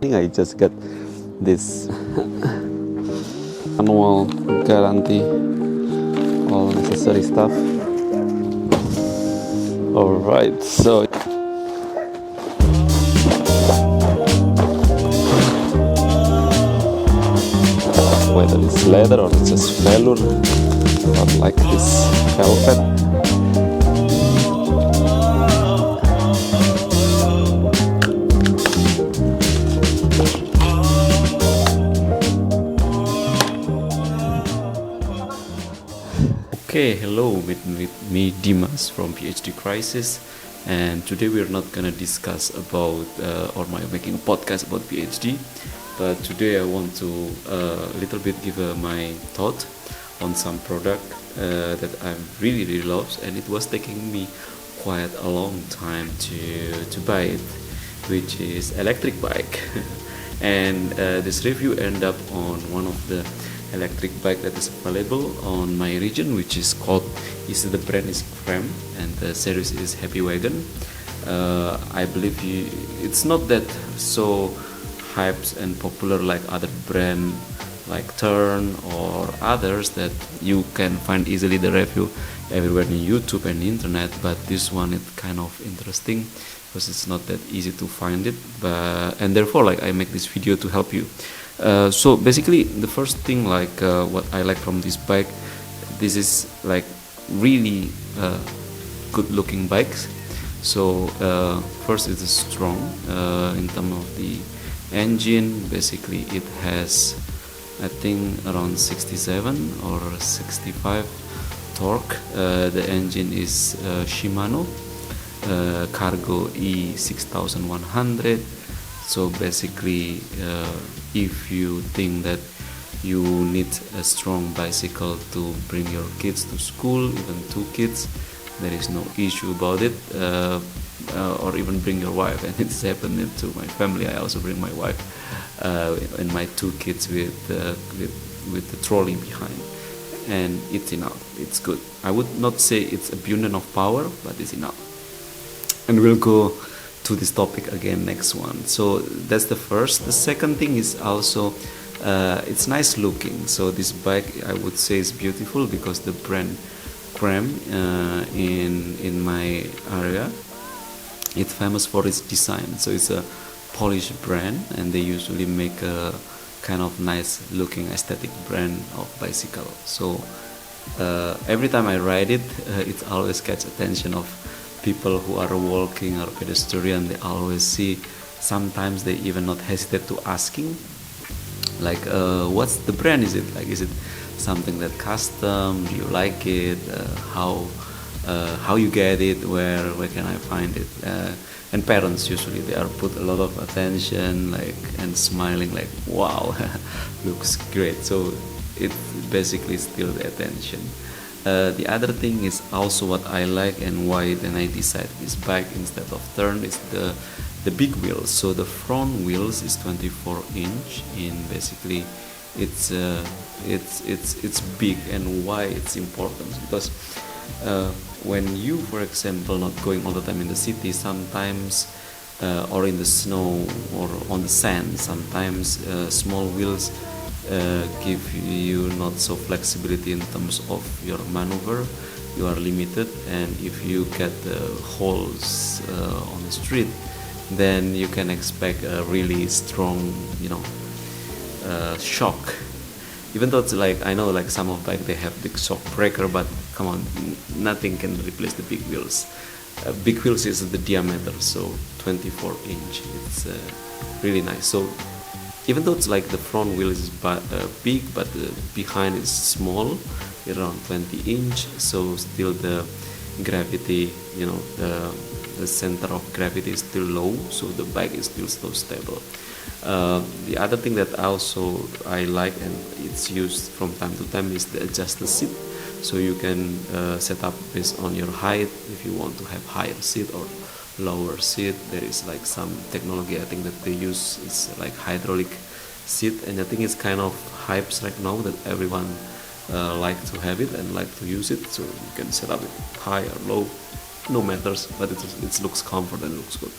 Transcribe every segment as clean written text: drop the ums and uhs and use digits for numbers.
think I just got this annual guarantee, all necessary stuff. Alright, so whether it's leather or just velour or like this velvet. Okay, hello, with me Dimas from PhD Crisis, and today we're not gonna discuss about or making a podcast about PhD, but today I want to little bit give my thought on some product that I really love, and it was taking me quite a long time to buy it, which is electric bike. And this review end up on one of the electric bike that is available on my region, which is called, the brand is Creme and the series is Happy Wagon. I believe it's not that so hyped and popular like other brand like Turn or others that you can find easily the review everywhere on YouTube and internet, but this one is kind of interesting because it's not that easy to find it, and therefore like I make this video to help you. So basically the first thing like what I like from this bike, this is like really good looking bikes. So first it is strong in terms of the engine. Basically it has I think around 67 or 65 torque. The engine is Shimano Cargo E6100. So basically if you think that you need a strong bicycle to bring your kids to school, even 2 kids, there is no issue about it, or even bring your wife, and it's happened to my family. I also bring my wife and my 2 kids with the trolley behind, and it's enough. It's good. I would not say it's abundant of power, but it's enough. And we'll go to this topic again next one. So that's the first. The second thing is also it's nice looking. So this bike I would say is beautiful because the brand Creme in my area, it's famous for its design. So it's a Polish brand, and they usually make a kind of nice looking aesthetic brand of bicycle. So every time I ride it, it always catch attention of people who are walking or pedestrian. They always see, sometimes they even not hesitate to asking like what's the brand, is it something that custom, do you like it, how you get it, where can I find it, and parents usually they are put a lot of attention like and smiling like wow looks great. So it basically steals the attention. The other thing is also what I like and why then I decide this bike instead of Turn is the big wheels. So the front wheels is 24 inch, and basically it's big. And why it's important, because when you, for example, not going all the time in the city, sometimes or in the snow or on the sand, sometimes small wheels give you not so flexibility in terms of your maneuver. You are limited, and if you get holes on the street, then you can expect a really strong shock. Even though it's like, I know like some of bike they have big shock breaker, but come on, nothing can replace the big wheels. Big wheels is the diameter, so 24 inch, it's really nice. So even though it's like the front wheel is big, but the behind is small, around 20 inch, so still the gravity, the center of gravity is still low, so the bike is still so stable. The other thing that also I like and it's used from time to time is the adjust the seat. So you can set up based on your height if you want to have higher seat or lower seat. There is like some technology I think that they use, it's like hydraulic seat, and I think it's kind of hypes right now that everyone like to have it and like to use it. So you can set up it high or low, no matters, but it looks comfort and looks good.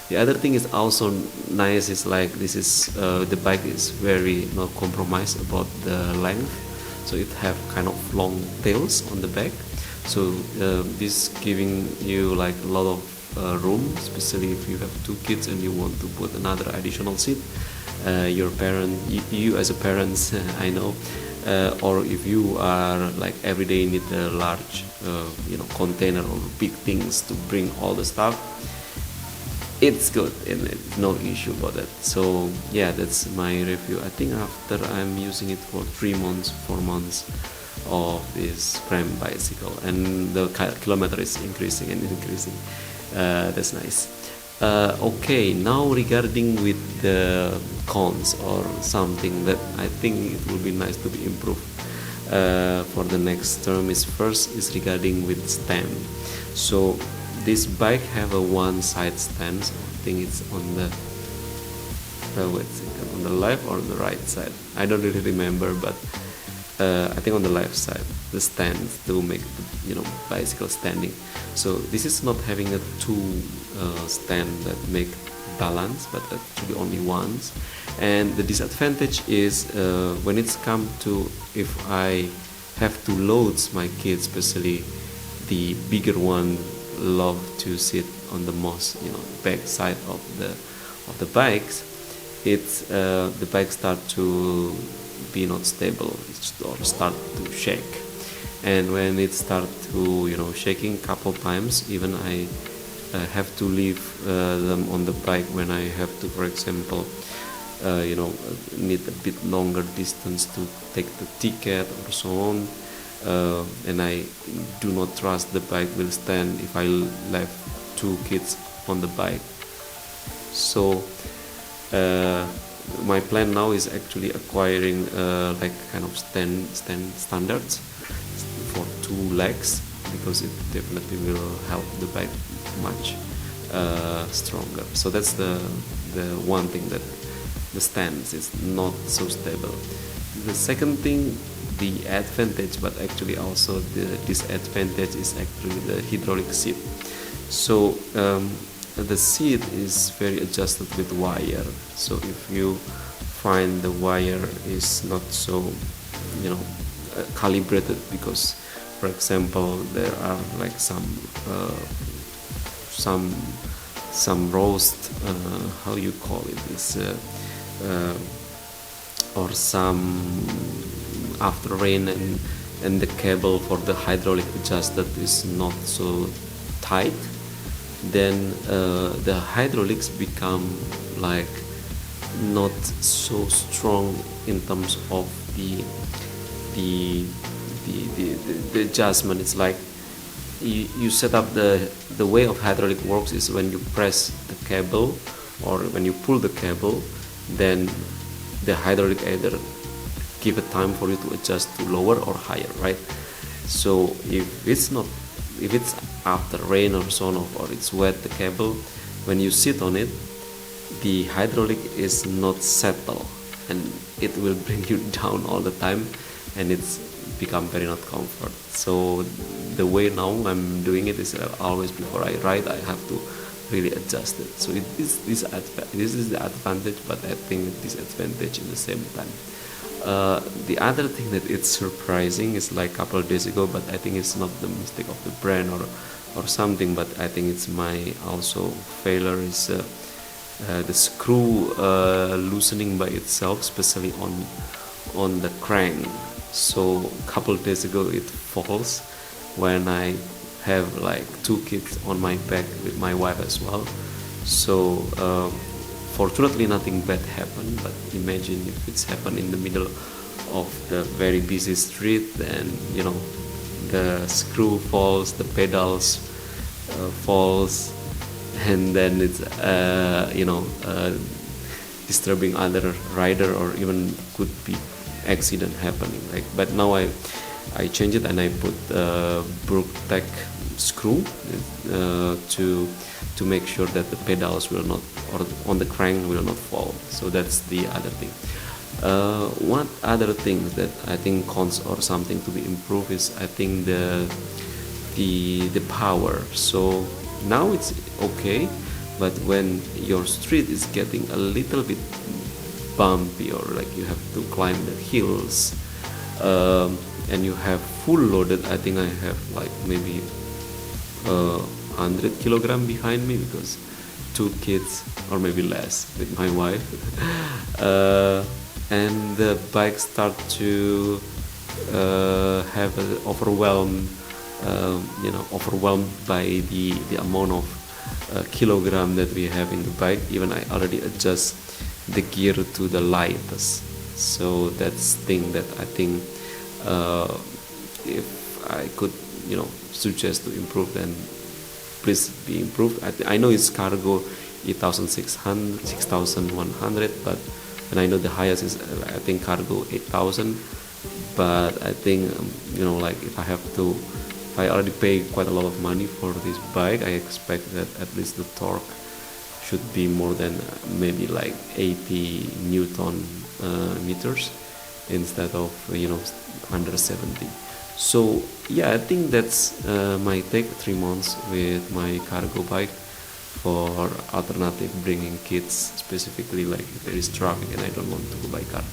The other thing is also nice is like this is the bike is very no compromise about the length, so it have kind of long tails on the back, so this giving you like a lot of room, especially if you have two kids and you want to put another additional seat. Your parent, you as a parent, I know, or if you are like every day need a large container or big things to bring all the stuff, it's good and it's no issue about that. So yeah, that's my review. I think after I'm using it for 3 months 4 months of this Creme bicycle, and the kilometer is increasing and increasing. That's nice. Okay, now regarding with the cons or something that I think it will be nice to be improved for the next term is first is regarding with stand. So this bike have a one side stand, so I think it's on the on the left or on the right side, I don't really remember, but I think on the left side the stand to make bicycle standing. So this is not having a two stand that make balance, but actually only once. And the disadvantage is when it's come to if I have to load my kids, especially the bigger one love to sit on the most back side of the bikes, it's the bike start to be not stable or start to shake. And when it start to shaking couple times, even I have to leave them on the bike when I have to, for example, need a bit longer distance to take the ticket or so on. And I do not trust the bike will stand if I left two kids on the bike. So my plan now is actually acquiring like kind of standards for two legs, because it definitely will help the bike much stronger. So that's the one thing, that the stance is not so stable. The second thing, the advantage, but actually also the disadvantage, is actually the hydraulic seat. So the seat is very adjusted with wire. So if you find the wire is not so calibrated, because for example there are like some roast, how you call it, is or some after rain, and the cable for the hydraulic adjusted is not so tight, then the hydraulics become like not so strong in terms of the adjustment. It's like you set up the way of hydraulic works is when you press the cable or when you pull the cable, then the hydraulic either give a time for you to adjust to lower or higher, right? So if it's after rain or so on, or it's wet, the cable, when you sit on it, the hydraulic is not settled, and it will bring you down all the time, and it's become very not comfort. So the way now I'm doing it is always before I ride, I have to really adjust it. So this is the advantage, but I think disadvantage in the same time. The other thing that it's surprising is like a couple of days ago, but I think it's not the mistake of the brand or something, but I think it's my also failure, is the screw loosening by itself, especially on the crank. So a couple of days ago it falls when I have like two kids on my back with my wife as well. So fortunately nothing bad happened, but imagine if it's happened in the middle of the very busy street, and the screw falls, the pedals falls, and then it's disturbing other rider, or even could be accident happening. But now I change it and I put Brook-Tech screw to make sure that the pedals will not, or on the crank will not fall. So that's the other thing. What other things that I think cons or something to be improved is, I think the power. So now it's okay, But when your street is getting a little bit bumpy, or like you have to climb the hills, and you have full loaded, I think I have like maybe 100 kilogram behind me, because 2 kids or maybe less with my wife, and the bike start to have an overwhelmed by the amount of kilogram that we have in the bike. Even I already adjust the gear to the lightest. So that's thing that I think, if I could suggest to improve, then please be improved. I know it's cargo 8,600, 6,100, but and I know the highest is I think cargo 8,000. But I think like if I already pay quite a lot of money for this bike, I expect that at least the torque should be more than maybe like 80 Newton meters instead of under 70. So yeah, I think that's my take. 3 months with my cargo bike for alternative bringing kids, specifically like if there is traffic and I don't want to go by car.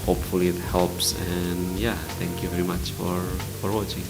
Hopefully it helps, and yeah, thank you very much for watching.